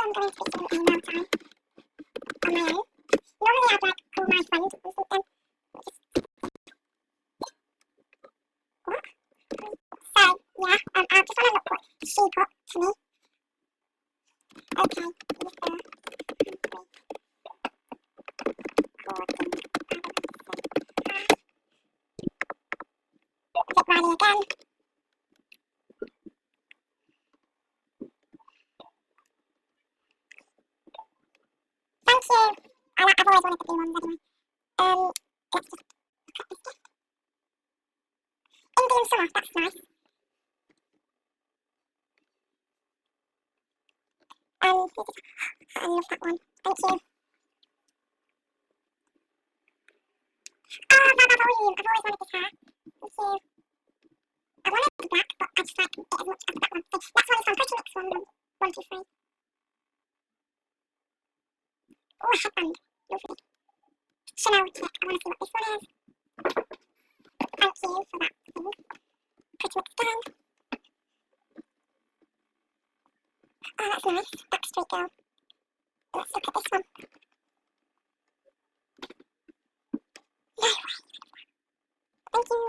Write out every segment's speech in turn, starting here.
I'm going to be doing a nail time on my own. Normally I'd like call my friend or something. What? So, yeah, I just want to look what she put to me. Okay, Zip Riley again. Thank you. I've always wanted to do ones anyway. Let's just cut this gift. Indian summer, that's nice. I love that one. Thank you. Oh, Baba Volume. I've always wanted this hair. Thank you. I wanted it to be black, but I just like it as much as that one. So next one is from Pretty Mix one. 1, 2, 3. Oh, a headband. Lovely. Chanel tip. I want to see what this one is. Thank you for that thing. Pretty Mix again. Oh, that's nice. Backstreet Girl. Let's look at this one. No way. Thank you.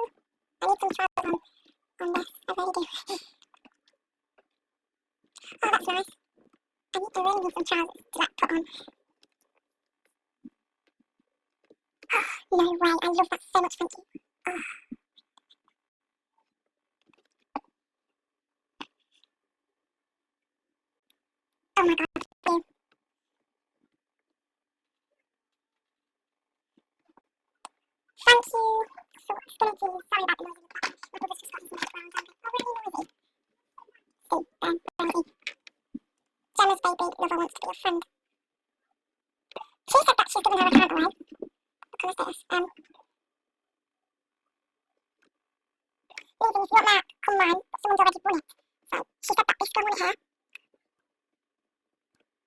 I need some trousers on this. I really do. Oh, that's nice. I really need some trousers to like put on. Oh, no way. I love that so much. Thank you. Oh. Oh my god. Thank you. Thank you. So, Spinachy. Sorry about the noise in the background. My brother's just got his background on it. Oh, really noisy. See, Frankie. Gemma's baby lover wants to be a friend. She said that she's giving her account away. Because of this. Leaving, if you want that, come mine, but someone's already won it. So, she said that this girl won it here.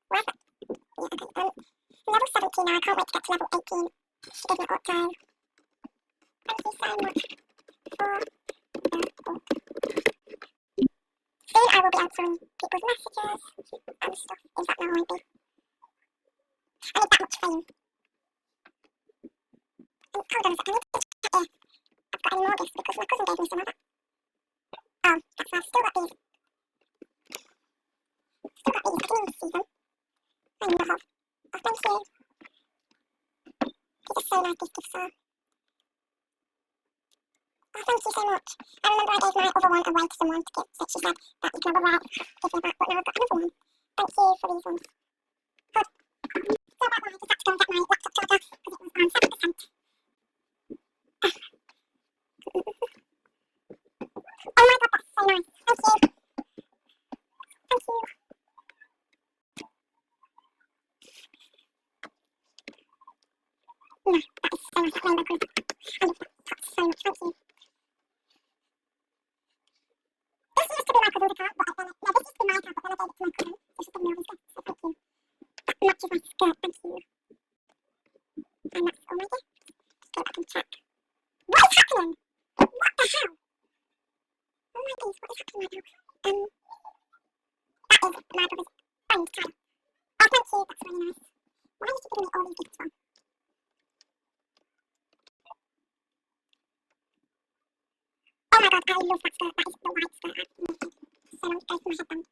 Where's it? Yeah, okay. Level 17 now, I can't wait to get to level 18. She gave me an auto. Thank you so much for the auto. Soon I will be answering people's messages and stuff. In fact, no, I won't be. I need that much fame. And hold on a second, I need to check if I've got any more gifts because my cousin gave me some of that. Oh, that's nice. Still got these. Still got these. I can even see them. I know have. Oh, thank you. These are so nice, these gifts are. Oh, thank you so much. I remember I gave my other one away to someone to give, so she said that you can have a right, give me that, but now I've got another one. Thank you for these ones. Good. So right now I just had to go and get my laptop charger because it was on 7%. Oh my god, that's so nice. Thank you. Thank you. No, that is so nice, that rainbow colour. I love that. That's so much, thank you. This used to be my cousin's account, but I then, no, this used to be my account, but then I gave it to my cousin, so she's given me all these gifts, so thank you. That matches my skirt, thank you. And that's all my gifts. Just go back and check. What is happening? What the hell? Oh my days, what is happening right now? That is my brother's friend, Tyler. Oh, thank you, that's really nice. Why is she giving me all these gifts from? Oh my god, I love that skirt. That is the white skirt I've needed. So nice, goes to my headband.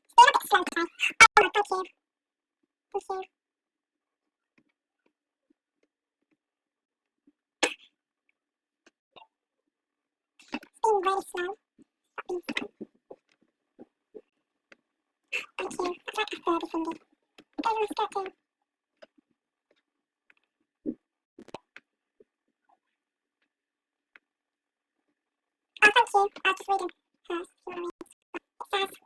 Still a bit slow today. Oh my god, thank you. Thank you. It's been really slow. Stop being slow. Thank you. That's like a Furby thingy. Go to my skirt too. Oh, thank you. I'll just read hers if you want to read. It says, thank you.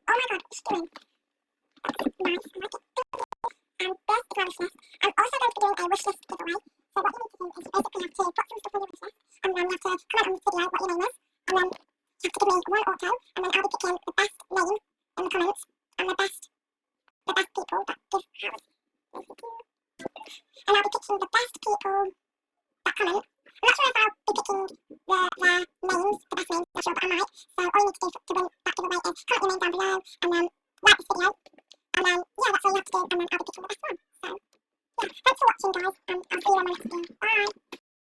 Oh my god, what's she doing? That's nice. I like it. And this is my wish list. I'm also going to be doing a wish list giveaway. So what you need to do is you basically have to put some stuff on your wish list, and then you have to comment on this video what your name is, and then you have to give me one auto, and then I'll be picking the best name in the comments, and the best gift house. And I'll be picking the best people that comment. I'm not sure if I'll be picking their names, the best names, not sure, but I might. So all you need to do to win that giveaway is comment your name down below and then like this video. And then, yeah, that's all you have to do, and then I'll be picking the best one. So, yeah, thanks for watching, guys, and I'll see you on my next video. Bye!